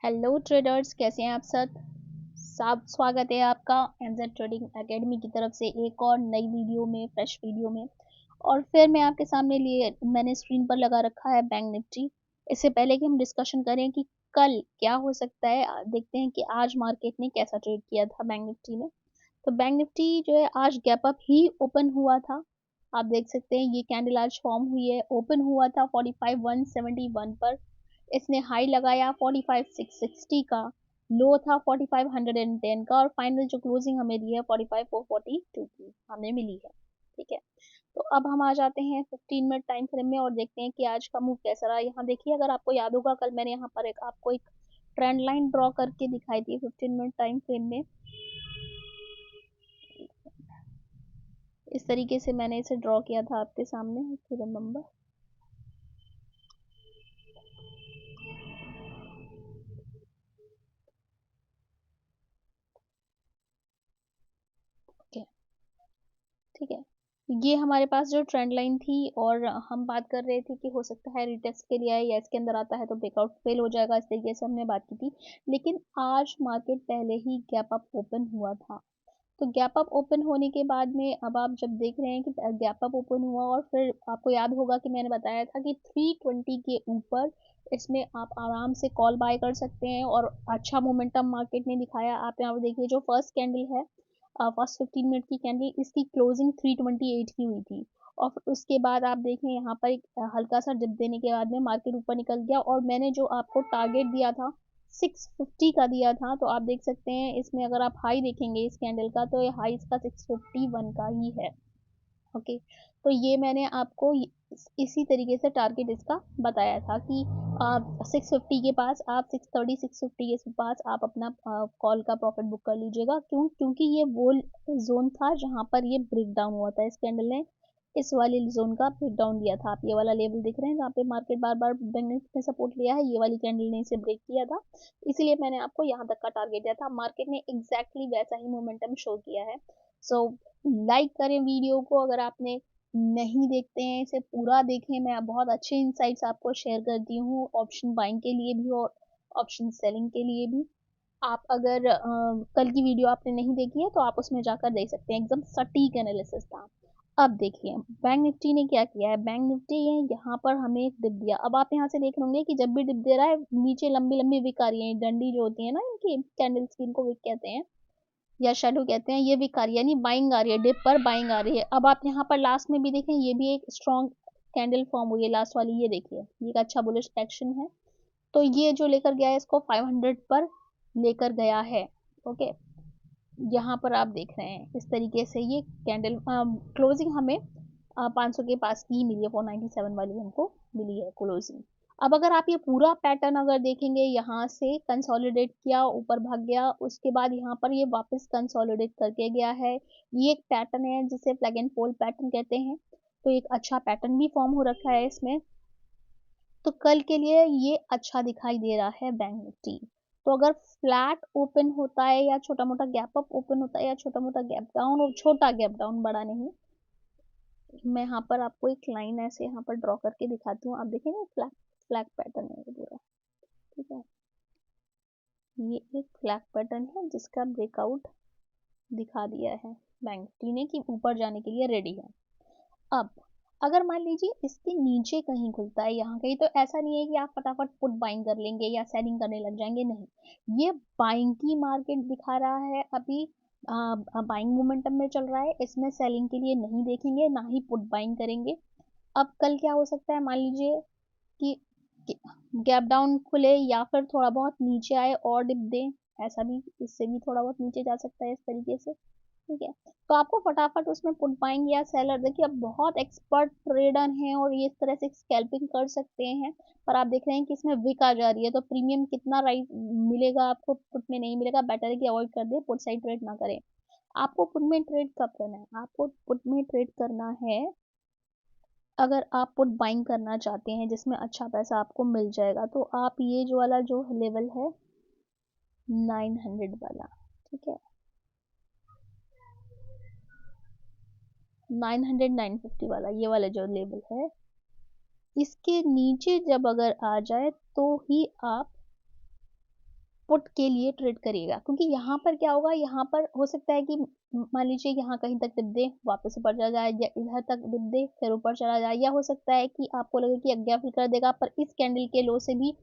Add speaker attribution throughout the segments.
Speaker 1: Hello traders, कैसे हैं आप सब स्वागत है आपका एनजेड ट्रेडिंग एकेडमी की तरफ से एक और नई वीडियो में, फ्रेश वीडियो में। और फिर मैं आपके सामने मैंने स्क्रीन पर लगा रखा है बैंक निफ्टी। इससे पहले कि हम डिस्कशन करें कि कल क्या हो सकता है, देखते हैं कि आज मार्केट ने कैसा ट्रेड किया था बैंक निफ्टी ने। तो बैंक निफ्टी जो है आज गैप अप ही ओपन हुआ था। आप देख सकते हैं ये कैंडल आज फॉर्म हुई है, ओपन हुआ था 45,171 पर। इसने हाई लगाया 45,660 का, लो था 45,110 का, और फाइनल जो क्लोजिंग हमें दी है 45,442 की हमें मिली है। ठीक है, तो अब हम आ जाते हैं 15 मिनट टाइम फ्रेम में और देखते हैं कि आज का मूव कैसा रहा। यहाँ देखिए, अगर आपको याद होगा कल मैंने यहाँ पर आपको एक ट्रेंड लाइन ड्रॉ करके दिखाई थी 15 मिनट टाइम फ्रेम में। इस तरीके से मैंने इसे ड्रॉ किया था आपके सामने, रिमेम्बर। ठीक है, ये हमारे पास जो ट्रेंड लाइन थी, और हम बात कर रहे थे कि हो सकता है रिटेस्ट के लिए आए या इसके अंदर आता है तो ब्रेकआउट फेल हो जाएगा, इस तरीके से हमने बात की थी। लेकिन आज मार्केट पहले ही गैप अप ओपन हुआ था। तो गैप अप ओपन होने के बाद में अब आप जब देख रहे हैं कि गैप अप ओपन हुआ, और फिर आपको याद होगा कि मैंने बताया था कि 320 के ऊपर इसमें आप आराम से कॉल बाय कर सकते हैं, और अच्छा मोमेंटम मार्केट ने दिखाया। आप यहाँ पर देखिए, जो फर्स्ट कैंडल है, फर्स्ट 15 मिनट की कैंडल, इसकी क्लोजिंग 328 की हुई थी। और फिर उसके बाद आप देखें यहाँ पर एक हल्का सा डिप देने के बाद में मार्केट ऊपर निकल गया, और मैंने जो आपको टारगेट दिया था 650 का दिया था, तो आप देख सकते हैं इसमें अगर आप हाई देखेंगे इस कैंडल का, तो ये हाई इसका 651 का ही है। ओके, तो ये मैंने आपको इसी तरीके से टारगेट इसका बताया था कि आप 650 के पास, आप 630 650 के पास आप अपना कॉल का प्रॉफिट बुक कर लीजिएगा। क्योंकि ये वो जोन था जहां पर ये ब्रेक डाउन हुआ था। इस कैंडल ने इस वाले जोन का ब्रेक डाउन दिया था। आप ये वाला लेवल देख रहे हैं जहाँ पे मार्केट बार बार बैंक निफ्टी ने सपोर्ट लिया है, ये वाली कैंडल ने इसे ब्रेक किया था। इसलिए मैंने आपको यहाँ तक का टारगेट दिया था। मार्केट ने एग्जैक्टली वैसा ही मोमेंटम शो किया है। सो लाइक करें वीडियो को, अगर आपने नहीं देखते हैं इसे पूरा देखें। मैं बहुत अच्छे इंसाइट्स आपको शेयर करती हूँ, ऑप्शन बाइंग के लिए भी और ऑप्शन सेलिंग के लिए भी। आप अगर कल की वीडियो आपने नहीं देखी है तो आप उसमें जाकर देख सकते हैं, एकदम सटीक एनालिसिस था। अब देखिए बैंक निफ्टी ने क्या किया है। बैंक निफ्टी यहाँ पर हमें एक डिप दिया। अब आप यहाँ से देख होंगे कि जब भी डिप दे रहा है नीचे लंबी लंबी विक आ रही है, डंडी जो होती है ना इनकी कैंडल्स की, इनको विक कहते हैं या शैडो कहते हैं। ये विक आ रही है, यानी बाइंग आ रही है, डिप पर बाइंग आ रही है। अब आप यहाँ पर लास्ट में भी देखें, ये भी एक स्ट्रॉन्ग कैंडल फॉर्म हुई है लास्ट वाली, ये देखिए ये एक अच्छा बुलिश एक्शन है। तो ये जो लेकर गया है इसको 500 पर लेकर गया है। ओके, यहाँ पर आप देख रहे हैं इस तरीके से ये कैंडल क्लोजिंग हमें 500 के पास की मिली है, 497 वाली हमको मिली है क्लोजिंग। अब अगर आप ये पूरा पैटर्न अगर देखेंगे, यहाँ से कंसोलिडेट किया, ऊपर भाग गया, उसके बाद यहाँ पर ये वापस कंसोलिडेट करके गया है। ये एक पैटर्न है जिसे फ्लैग एंड फोल्ड पैटर्न कहते हैं। तो एक अच्छा पैटर्न भी फॉर्म हो रखा है इसमें। तो कल के लिए ये अच्छा दिखाई दे रहा है बैंक निफ्टी। तो अगर फ्लैट ओपन होता है या छोटा मोटा गैप अप ओपन होता है या छोटा मोटा गैप डाउन, और छोटा गैप डाउन, बड़ा नहीं, मैं यहाँ पर आपको एक लाइन ऐसे यहाँ पर ड्रॉ करके दिखाती हूँ। आप देखें ना, फ्लैग फ्लैग पैटर्न है ये पूरा। ठीक है, ये एक फ्लैग पैटर्न है जिसका ब्रेकआउट दिखा दिया है बैंक निफ्टी ने कि ऊपर जाने के लिए रेडी है। अब अगर मान लीजिए इसके नीचे कहीं खुलता है यहाँ कहीं, तो ऐसा नहीं है कि आप फटाफट पुट बाइंग कर लेंगे या सेलिंग करने लग जाएंगे, नहीं। ये बाइंग की मार्केट दिखा रहा है अभी, बाइंग मोमेंटम में चल रहा है। इसमें सेलिंग के लिए नहीं देखेंगे, ना ही पुट बाइंग करेंगे। अब कल क्या हो सकता है, मान लीजिए कि गैप डाउन खुले या फिर थोड़ा बहुत नीचे आए और डिप दे, ऐसा भी, इससे भी थोड़ा बहुत नीचे जा सकता है इस तरीके से। ठीक है, तो आपको फटाफट उसमें पुट बाइंग या सेलर, देखिए अब बहुत एक्सपर्ट ट्रेडर हैं और ये इस तरह से स्कैल्पिंग कर सकते हैं। पर आप देख रहे हैं कि इसमें विक आ जा रही है, तो प्रीमियम कितना राइट मिलेगा आपको, पुट में नहीं मिलेगा। बेटर है कि अवॉइड कर दे, पुट साइड ट्रेड ना करें। आपको पुट में ट्रेड कब करना है, आपको पुट में ट्रेड करना है अगर आप पुट बाइंग करना चाहते हैं जिसमें अच्छा पैसा आपको मिल जाएगा, तो आप ये जो वाला जो लेवल है 900 वाला, ठीक है, 900 950 वाला, ये वाला जो लेवल है, इसके नीचे जब अगर आ जाए तो ही आप पुट के लिए ट्रेड करिएगा, क्योंकि यहाँ पर क्या होगा, यहाँ पर हो सकता है कि मान लीजिए यहाँ कहीं तक डिप दे वापस ऊपर चला जाए, या इधर तक डिप दे फिर ऊपर चला जाए, या हो सकता है कि आपको लगे कि गैप फिल कर देगा, पर इस कैंडल के लो से भी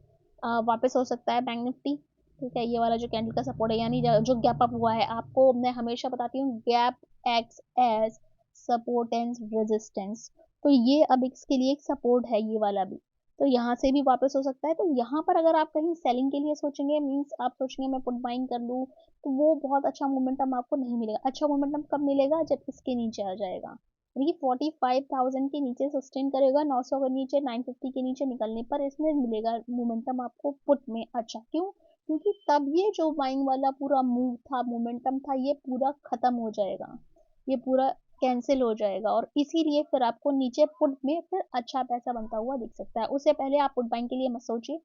Speaker 1: वापस हो सकता है बैंक निफ्टी। ठीक है, ये वाला जो कैंडल का सपोर्ट है, यानी जो गैप अप हुआ है, आपको मैं हमेशा बताती हूँ gap act as support and resistance, तो ये अब इसके लिए एक सपोर्ट है ये वाला भी, तो यहाँ से भी वापस हो सकता है। तो यहाँ पर अगर आप कहीं सेलिंग के लिए सोचेंगे, मीन्स आप सोचेंगे मैं पुट बाइंग कर लूँ, तो वो बहुत अच्छा मोमेंटम आपको नहीं मिलेगा। अच्छा मोमेंटम कब मिलेगा, जब इसके नीचे आ जाएगा, यानी 45,000 के नीचे सस्टेन करेगा, 900 के नीचे, 950 के नीचे निकलने पर इसमें मिलेगा मोमेंटम आपको पुट में। अच्छा क्यों, क्योंकि तब ये जो बाइंग वाला पूरा मूव था, मोमेंटम था, ये पूरा खत्म हो जाएगा, ये पूरा कैंसिल हो जाएगा, और इसीलिए फिर आपको नीचे पुट में फिर अच्छा पैसा बनता हुआ दिख सकता है। उससे पहले आप पुट बाइंग के लिए मत सोचिए,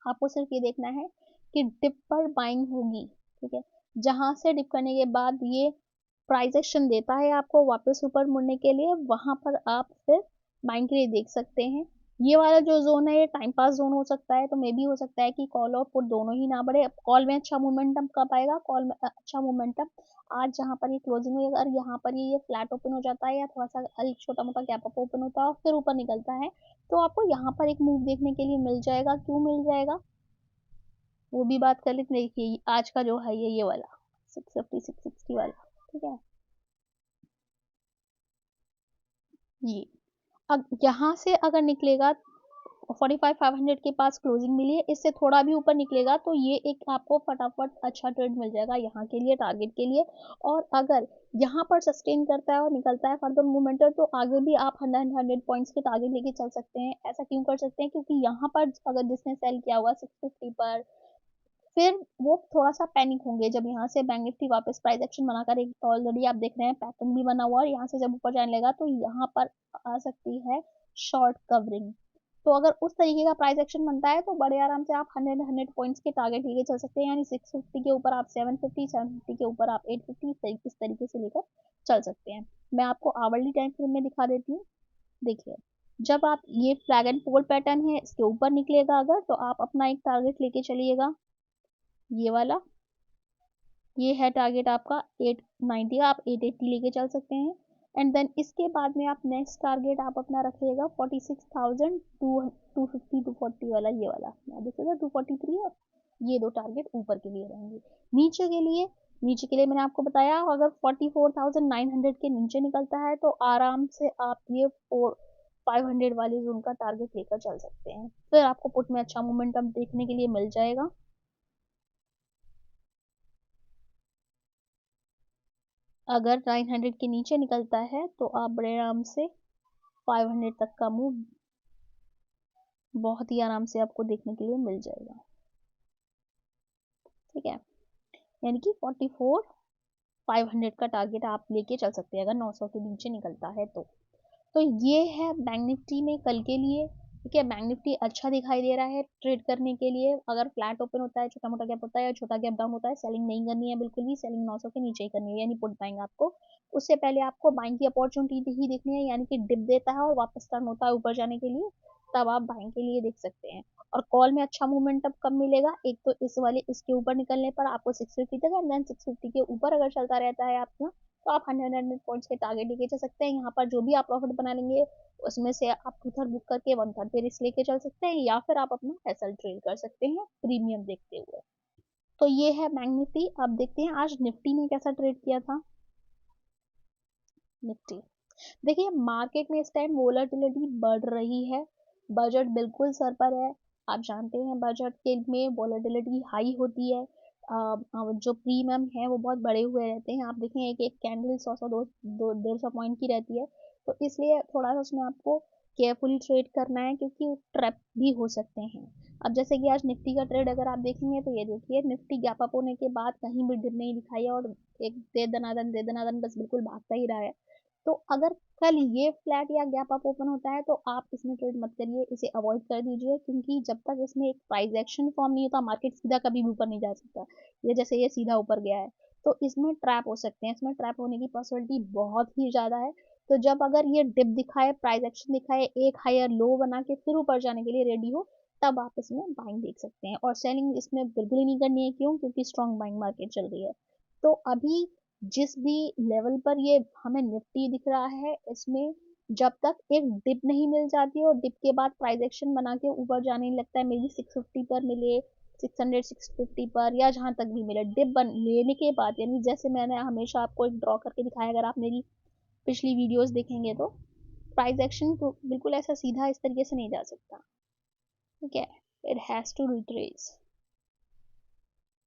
Speaker 1: आपको सिर्फ ये देखना है कि डिप पर बाइंग होगी। ठीक है, जहां से डिप करने के बाद ये प्राइस एक्शन देता है आपको वापस ऊपर मुड़ने के लिए, वहां पर आप फिर बाइंग के लिए देख सकते हैं। ये वाला जो जोन है ये टाइम पास जोन हो सकता है, तो मे भी हो सकता है कि कॉल और पुट दोनों ही ना बढ़े। कॉल में अच्छा मोमेंटम कब आएगा, कॉल में अच्छा मोमेंटम आज जहां पर ये क्लोजिंग हुई, अगर यहाँ पर ये फ्लैट ओपन हो जाता है या थोड़ा सा छोटा मोटा गैप अप ओपन होता है और फिर ऊपर निकलता है, तो आपको यहाँ पर एक मूव देखने के लिए मिल जाएगा। क्यों मिल जाएगा वो भी बात कर लेते, देखिए आज का जो है ये वाला 650 660 वाला। ठीक है, ये अब यहाँ से अगर निकलेगा 45,500 के पास क्लोजिंग मिली है, इससे थोड़ा भी ऊपर निकलेगा तो ये एक आपको फटाफट अच्छा ट्रेड मिल जाएगा यहाँ के लिए, टारगेट के लिए। और अगर यहाँ पर सस्टेन करता है और निकलता है फर्दर मोमेंटम, तो आगे भी आप 100 पॉइंट्स के टारगेट लेके चल सकते हैं। ऐसा क्यों कर सकते हैं, क्योंकि यहाँ पर अगर जिसने सेल किया हुआ 650 पर, फिर वो थोड़ा सा पैनिक होंगे जब यहाँ से बैंक निफ्टी वापस प्राइस एक्शन बनाकर, एक ऑलरेडी आप देख रहे हैं पैटर्न भी बना हुआ, और यहाँ से जब ऊपर जाने लगा तो यहाँ पर आ सकती है शॉर्ट कवरिंग। तो अगर उस तरीके का प्राइस एक्शन बनता है तो बड़े आराम से आप 100 पॉइंट्स के टारगेट लेके चल सकते हैं, यानी 650 के ऊपर आप 750, 750 के ऊपर आप 850, इस तरीके से लेकर चल सकते हैं। मैं आपको आवरली टाइम फ्रेम में दिखा देती हूँ। देखिए, जब आप ये फ्लैग एंड पोल पैटर्न है इसके ऊपर निकलेगा अगर, तो आप अपना एक टारगेट लेके चलिएगा, ये वाला, ये है टारगेट आपका 890 का, आप 880 लेके चल सकते हैं। एंड देन इसके बाद में आप नेक्स्ट टारगेट आप अपना रखिएगा 46,250 240 वाला, ये वाला देखिएगा 243 है। ये दो टारगेट ऊपर के लिए रहेंगे। नीचे के लिए मैंने आपको बताया, अगर 44,900 के नीचे निकलता है तो आराम से आप ये 500 वाले जोन का टारगेट लेकर चल सकते हैं, फिर आपको पुट में अच्छा मोमेंटम देखने के लिए मिल जाएगा। अगर 900 के नीचे निकलता है तो आप बड़े आराम से 500 तक का मूव बहुत ही आराम से आपको देखने के लिए मिल जाएगा। ठीक है, यानी कि 44,500 का टारगेट आप लेके चल सकते हैं अगर 900 के नीचे निकलता है तो ये है बैंक निफ्टी में कल के लिए। ठीक है, बैंक निफ्टी अच्छा दिखाई दे रहा है ट्रेड करने के लिए। अगर फ्लैट ओपन होता है, छोटा मोटा गैप होता है या छोटा गैप डाउन होता है, सेलिंग नहीं करनी है बिल्कुल भी, सेलिंग 900 के नीचे ही करनी है, यानी पुट बाइंग आपको। उससे पहले आपको बाइंग की अपॉर्चुनिटी ही देखनी है, यानी कि डिप देता है और वापस टर्न होता है ऊपर जाने के लिए, तब आप बाइंग के लिए देख सकते हैं। और कॉल में अच्छा मोमेंटम कब मिलेगा, एक तो इस वाले इसके ऊपर निकलने पर आपको 650 तक, एंड देन 650 के ऊपर अगर चलता रहता है आपका, तो आप 100 पॉइंट्स के टारगेट लेके चल सकते हैं। यहाँ पर जो भी आप प्रॉफिट बना लेंगे उसमें से आप 2/3 बुक करके 1/3 पे रिस्क लेके चल सकते हैं, या फिर आप अपना एसएल ट्रेड कर सकते हैं प्रीमियम देखते हुए। तो ये है बैंक निफ्टी। अब देखते हैं आज निफ्टी ने कैसा ट्रेड किया था। निफ्टी, देखिए मार्केट में इस टाइम वोलेटिलिटी बढ़ रही है, बजट बिल्कुल सर पर है। आप जानते हैं बजट के में वोलेटिलिटी हाई होती है, जो प्रीमियम है वो बहुत बड़े हुए रहते हैं। आप देखें एक एक कैंडल 100 दो 150 पॉइंट की रहती है, तो इसलिए थोड़ा सा उसमें आपको केयरफुली ट्रेड करना है, क्योंकि ट्रैप भी हो सकते हैं। अब जैसे कि आज निफ्टी का ट्रेड अगर आप देखेंगे तो ये देखिए निफ्टी गैप अप होने के बाद कहीं भी डिप नहीं दिखाई है, और एक दे दनादन बस बिल्कुल भागता ही रहा है। तो अगर कल ये फ्लैट या गैप अप ओपन होता है तो आप इसमें ट्रेड मत करिए, इसे अवॉइड कर दीजिए, क्योंकि जब तक इसमें एक प्राइस एक्शन फॉर्म नहीं होता मार्केट सीधा कभी भी ऊपर नहीं जा सकता। ये जैसे ये सीधा ऊपर गया है तो इसमें ट्रैप हो सकते हैं, इसमें ट्रैप होने की पॉसिबिलिटी बहुत ही ज़्यादा है। तो जब अगर ये डिप दिखाए, प्राइस एक्शन दिखाए, एक हायर लो बना के फिर ऊपर जाने के लिए रेडी हो, तब आप इसमें बाइंग देख सकते हैं। और सेलिंग इसमें बिल्कुल ही नहीं करनी है, क्यों? क्योंकि स्ट्रॉन्ग बाइंग मार्केट चल रही है। तो अभी जिस भी लेवल पर ये हमें निफ्टी दिख रहा है, इसमें जब तक एक डिप नहीं मिल जाती और डिप के बाद प्राइस एक्शन बना के ऊपर जाने नहीं लगता है, मे बी 650 पर मिले, 600 650 पर, या जहां तक भी मिले, डिप बन लेने के बाद, यानी जैसे मैंने हमेशा आपको एक ड्रॉ करके दिखाया, अगर आप मेरी पिछली वीडियोस देखेंगे तो प्राइस एक्शन तो बिल्कुल ऐसा सीधा इस तरीके से नहीं जा सकता, ठीक है? इट हैज टू रिट्रेस,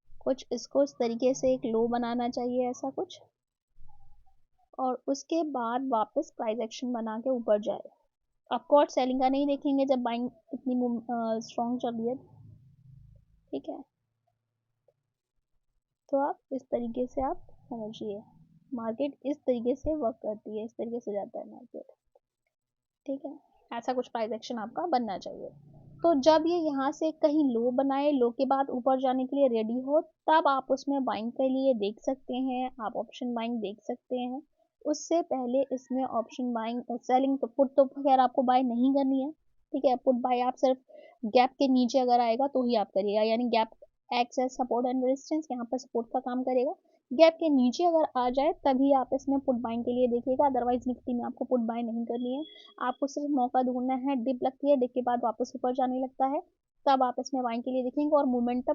Speaker 1: कुछ इसको इस तरीके से एक लो बनाना चाहिए, ऐसा कुछ, और उसके बाद वापस प्राइस एक्शन बना के ऊपर जाए। ऑफकोर्स सेलिंग का नहीं देखेंगे जब बाइंग इतनी स्ट्रॉन्ग चल रही है, ठीक है? तो आप इस तरीके से आप समझिए, मार्केट इस तरीके से वर्क करती है, इस तरीके से जाता है मार्केट, ठीक है? ऐसा कुछ प्राइस एक्शन आपका बनना चाहिए। तो जब ये यहाँ से कहीं लो बनाए, लो के बाद ऊपर जाने के लिए रेडी हो, तब आप उसमें बाइंग के लिए देख सकते हैं, आप ऑप्शन बाइंग देख सकते हैं। उससे पहले इसमें ऑप्शन बाइंग और सेलिंग तो पुट तो खैर आपको बाय नहीं करनी है, ठीक है? पुट बाय आप सिर्फ गैप के नीचे अगर आएगा तो ही आप करिएगा, यानी gap acts as support and resistance, यहाँ पर सपोर्ट का काम करेगा। गैप के नीचे अगर आ जाए तभी आप इसमें पुट बाइंग के लिए देखिएगा, अदरवाइज निफ्टी में आपको पुट बाय नहीं करनी है। आपको सिर्फ मौका ढूंढना है, डिप लगती है, डिप के बाद वापस ऊपर जाने लगता है, तब आप इसमें बाइंग के लिए देखेंगे। और मोमेंटम,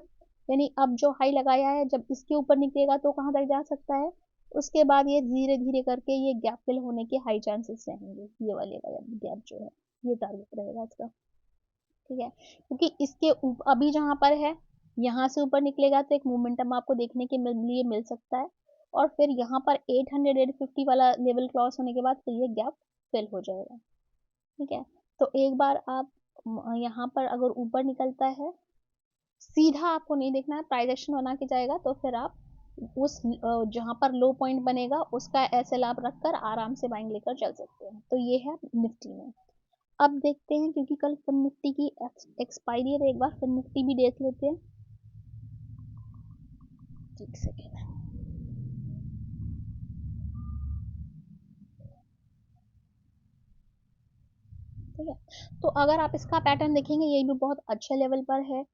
Speaker 1: यानी अब जो हाई लगाया है, जब इसके ऊपर निकलेगा तो कहाँ तक जा सकता है, उसके बाद ये धीरे धीरे करके ये गैप फिल होने के हाई चांसेस रहेंगे। ये वाले गैप जो है, ये टारगेट रहेगा इसका, ठीक है? क्योंकि इसके अभी जहां पर है, यहाँ से ऊपर निकलेगा तो एक मोमेंटम आपको देखने के लिए मिल सकता है, और फिर यहाँ पर 800 850 वाला लेवल क्रॉस होने के बाद फिर ये गैप फिल हो जाएगा, ठीक है? तो एक बार आप यहाँ पर अगर ऊपर निकलता है, सीधा आपको नहीं देखना है, प्राइस एक्शन बना के जाएगा तो फिर आप उस जहाँ पर लो पॉइंट बनेगा उसका एसएल आप रखकर आराम से बाइंग लेकर चल सकते हैं। तो ये है निफ्टी में। अब देखते हैं, क्योंकि कल फिर निफ्टी की एक्सपायरी है, एक बार फिर निफ्टी भी देख लेते हैं, एक सेकेंड, ठीक है? तो अगर आप इसका पैटर्न देखेंगे, ये भी बहुत अच्छे लेवल पर है।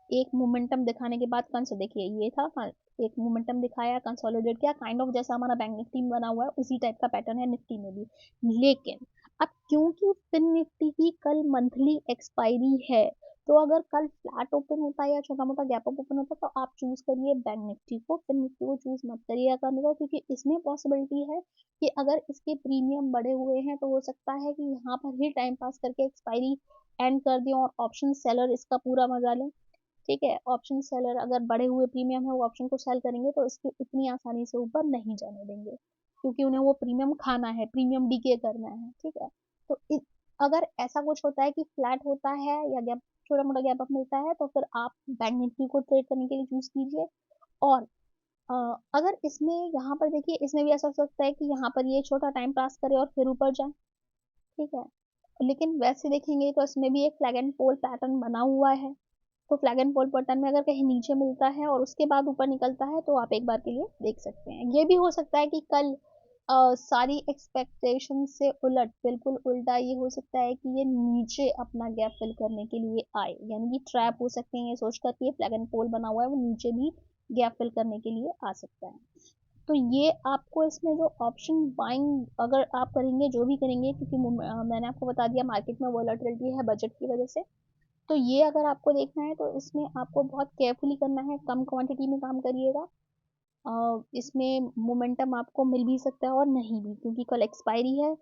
Speaker 1: एक मोमेंटम दिखाने के बाद देखिए ये था, एक मोमेंटम दिखाया, कंसोलिडेट किया, काइंड ऑफ जैसा हमारा बैंक निफ्टी में बना हुआ है उसी टाइप का पैटर्न है निफ्टी में भी। लेकिन अब क्योंकि फिन निफ्टी की कल मंथली एक्सपायरी है, तो अगर कल फ्लैट ओपन होता है या छोटा मोटा गैप अप ओपन होता है, तो आप चूज करिए बैंक निफ्टी को, फिन निफ्टी को चूज मत करिएगा करने को, क्योंकि इसमें पॉसिबिलिटी है कि अगर इसके प्रीमियम बढ़े हुए हैं तो हो सकता है कि यहाँ पर ही टाइम पास करके एक्सपायरी एंड कर दें और ऑप्शन सेलर इसका पूरा मजा लें, ठीक है? ऑप्शन सेलर अगर बढ़े हुए प्रीमियम है वो ऑप्शन को सेल करेंगे तो इसकी इतनी आसानी से ऊपर नहीं जाने देंगे, क्योंकि उन्हें वो प्रीमियम खाना है, प्रीमियम डीके करना है, ठीक है? तो अगर ऐसा कुछ होता है कि फ्लैट होता है या गैप, छोटा मोटा गैप अप मिलता है, तो फिर आप बैंक निफ्टी को ट्रेड करने के लिए चूज कीजिए। और अगर इसमें यहाँ पर देखिए, इसमें भी ऐसा हो सकता है कि यहाँ पर ये छोटा टाइम पास करे और फिर ऊपर जाए, ठीक है? लेकिन वैसे देखेंगे तो इसमें भी एक फ्लैग एंड पोल पैटर्न बना हुआ है, तो फ्लैग एंड पोल बटन में अगर कहीं नीचे मिलता है और उसके बाद ऊपर निकलता है तो आप एक बार के लिए देख सकते हैं। ये भी हो सकता है कि कल सारी एक्सपेक्टेशन से उलट, बिल्कुल उल्टा ये हो सकता है कि ये नीचे अपना गैप फिल करने के लिए आए, यानी कि ट्रैप हो सकते हैं ये सोचकर कि ये फ्लैग एंड पोल बना हुआ है, वो नीचे भी गैप फिल करने के लिए आ सकता है। तो ये आपको इसमें जो ऑप्शन बाइंग अगर आप करेंगे, जो भी करेंगे, क्योंकि मैंने आपको बता दिया मार्केट में वॉलेटिलिटी है बजट की वजह से, तो ये अगर आपको देखना है तो इसमें आपको बहुत केयरफुली करना है, कम क्वांटिटी में काम करिएगा। इसमें मोमेंटम आपको मिल भी सकता है और नहीं भी, क्योंकि कल एक्सपायरी है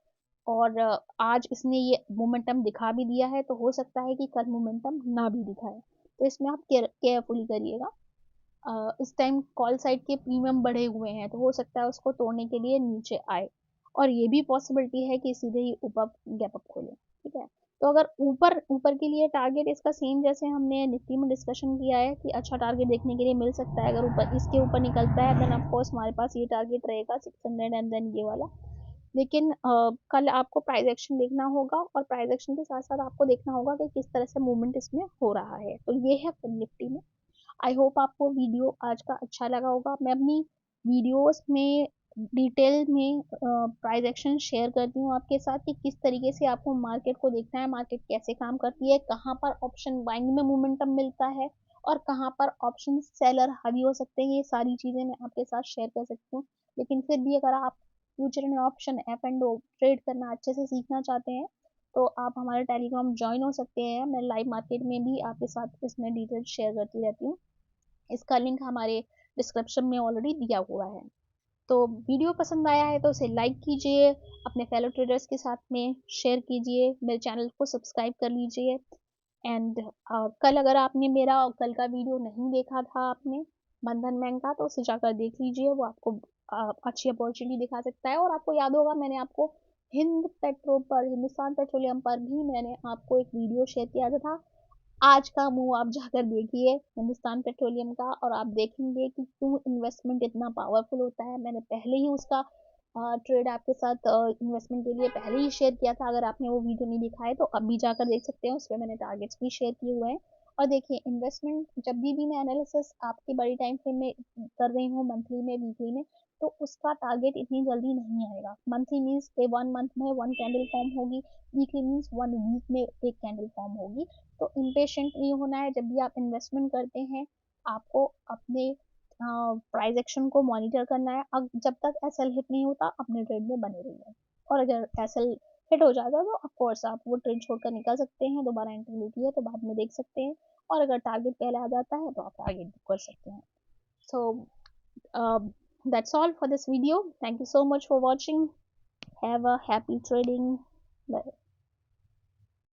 Speaker 1: और आज इसने ये मोमेंटम दिखा भी दिया है, तो हो सकता है कि कल मोमेंटम ना भी दिखाए, तो इसमें आप केयरफुली करिएगा। इस टाइम कॉल साइड के प्रीमियम बढ़े हुए हैं, तो हो सकता है उसको तोड़ने के लिए नीचे आए, और ये भी पॉसिबिलिटी है कि सीधे ही ऊपर गैप अप खोले, ठीक है? तो अगर ऊपर ऊपर के लिए टारगेट इसका सेम जैसे हमने निफ्टी में डिस्कशन किया है कि अच्छा टारगेट देखने के लिए मिल सकता है, अगर ऊपर इसके ऊपर निकलता है देन ऑफ कोर्स हमारे पास ये टारगेट रहेगा 600 एंड देन ये वाला। लेकिन कल आपको प्राइस एक्शन देखना होगा, और प्राइस एक्शन के साथ साथ आपको देखना होगा कि किस तरह से मूवमेंट इसमें हो रहा है। तो ये है निफ्टी में। आई होप आपको वीडियो आज का अच्छा लगा होगा। मैं अपनी वीडियोस में डिटेल में प्राइस एक्शन शेयर करती हूँ आपके साथ कि किस तरीके से आपको मार्केट को देखना है, मार्केट कैसे काम करती है, कहाँ पर ऑप्शन बाइंग में मोमेंटम मिलता है और कहाँ पर ऑप्शन सेलर हावी हो सकते हैं। ये सारी चीज़ें मैं आपके साथ शेयर कर सकती हूँ। लेकिन फिर भी अगर आप फ्यूचर में option F and O trade करना अच्छे से सीखना चाहते हैं तो आप हमारे टेलीग्राम ज्वाइन हो सकते हैं। मैं लाइव मार्केट में भी आपके साथ इसमें डिटेल शेयर करती रहती हूँ। इसका लिंक हमारे डिस्क्रिप्शन में ऑलरेडी दिया हुआ है। तो वीडियो पसंद आया है तो उसे लाइक कीजिए, अपने फेलो ट्रेडर्स के साथ में शेयर कीजिए, मेरे चैनल को सब्सक्राइब कर लीजिए। एंड कल अगर आपने मेरा कल का वीडियो नहीं देखा था आपने बंधन बैंक का तो उसे जाकर देख लीजिए, वो आपको अच्छी अपॉर्चुनिटी दिखा सकता है। और आपको याद होगा मैंने आपको हिंदुस्तान पेट्रोलियम पर भी मैंने आपको एक वीडियो शेयर किया था। आज का मूव आप जाकर देखिए हिंदुस्तान पेट्रोलियम का और आप देखेंगे कि क्यों इन्वेस्टमेंट इतना पावरफुल होता है। मैंने पहले ही उसका ट्रेड आपके साथ इन्वेस्टमेंट के लिए पहले ही शेयर किया था। अगर आपने वो वीडियो नहीं दिखा है तो अभी जाकर देख सकते हैं, उसमें मैंने टारगेट्स भी शेयर किए हुए हैं। और देखिए इन्वेस्टमेंट जब भी मैं एनालिसिस आपकी बड़ी टाइम फ्रेम में कर रही हूँ, मंथली में, वीकली में, तो उसका टारगेट इतनी जल्दी नहीं आएगा। मंथली मीन्स के 1 मंथ में 1 कैंडल फॉर्म होगी, वीकली मीन्स 1 वीक में 1 कैंडल फॉर्म होगी। तो इम्पेशेंट नहीं होना है। जब भी आप इन्वेस्टमेंट करते हैं आपको अपने प्राइस एक्शन को मॉनिटर करना है। अब जब तक एसएल हिट नहीं होता अपने ट्रेड में बने रहिए, और अगर एसएल हिट हो जाता तो ऑफ कोर्स आप वो ट्रेड छोड़कर निकल सकते हैं। दोबारा एंट्री लेती है तो बाद में देख सकते हैं, और अगर टारगेट पहले आ जाता है तो आप टारगेट बुक कर सकते हैं। So that's all for this video. Thank you so much for watching. Have a happy trading.